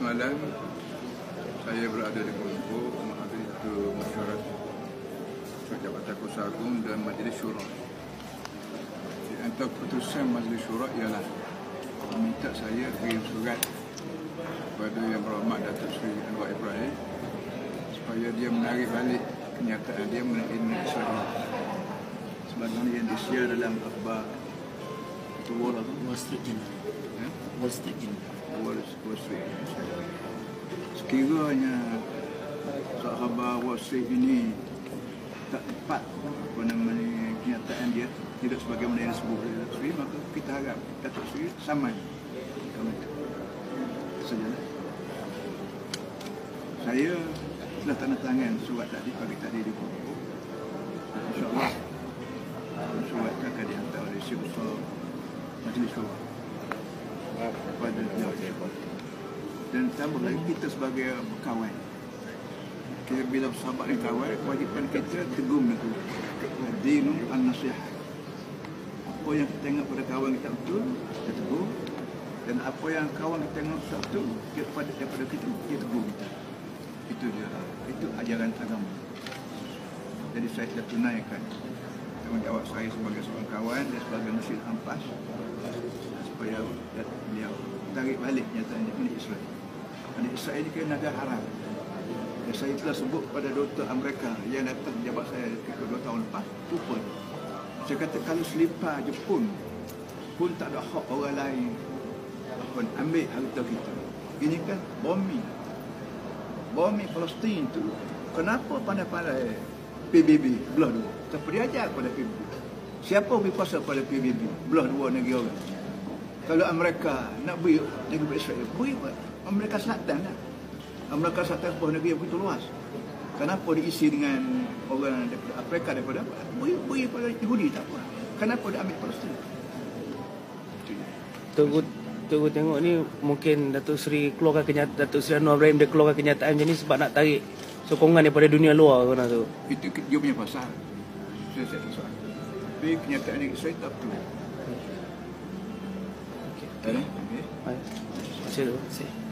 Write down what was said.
semalam saya berada di Kuala Lumpur menghadiri satu mesyuarat Jabatan Kuasa Agung dan Majlis Syura. Di antara keputusan Majlis Syura ialah meminta saya kirim surat kepada Yang Berhormat Datuk Seri Anwar Ibrahim supaya dia menarik balik kenyataan dia mengenai Israel. Sebagaimana yang disiar dalam akhbar Wall Street Journal. Sekiranya khabar Wall Street ini tak tepat kenyataan dia tidak sebagaimana yang disebut oleh Datuk Seri, maka kita harap Datuk Seri saman. Sajalah. Saya telah tanda tangan surat tadi pagi tadi di Kuala Lumpur. InsyaAllah surat akan dihantar oleh Sri Besar Majlis Syura kepada beliau. Dan tambah lagi kita sebagai kawan, kita bila bersahabat dengan kawan, kewajipan kita tegur itu dinu an-nasihat. Apa yang kita tengok pada kawan kita betul, kita tegur. Dan apa yang kawan kita tengok betul, daripada kita tegur kita. Itu dia. Itu ajaran agama. Jadi saya telah tunaikan tanggungjawab saya sebagai seorang kawan dan sebagai Nasir Ampas supaya beliau tarik balik nyataan ini Israel. Kerana Israel ini kena negara haram. Dan saya telah sebut pada Dr. Amerika yang datang jabat saya ketika 2 tahun lepas, lupa. Saya kata kalau selipar Jepun pun tak ada hak orang lain ambil harta kita. Ini kan bombing Palestin tu. Kenapa pandai-pandai PBB belah dua? Siapa dia ajar pada PBB? Siapa berkuasa pada PBB? Belah dua negara orang. Kalau Amerika nak beri negeri Israel, beri Amerika Selatan lah. Amerika Selatan sebuah negeri yang begitu luas. Kenapa diisi dengan orang daripada Afrika, daripada apa? Beri pada Yahudi tak apa. Kenapa dia ambil Palestin? Tunggu tengok ni mungkin Datuk Seri keluarkan kenyataan, Datuk Seri Anwar Ibrahim dia keluarkan kenyataan macam ni sebab nak tarik sokongan daripada dunia luar ke tu. Itu dia punya pasal. Saya tak soal. Tapi kenyataan ini saya tak betul. Okey. Terima kasih.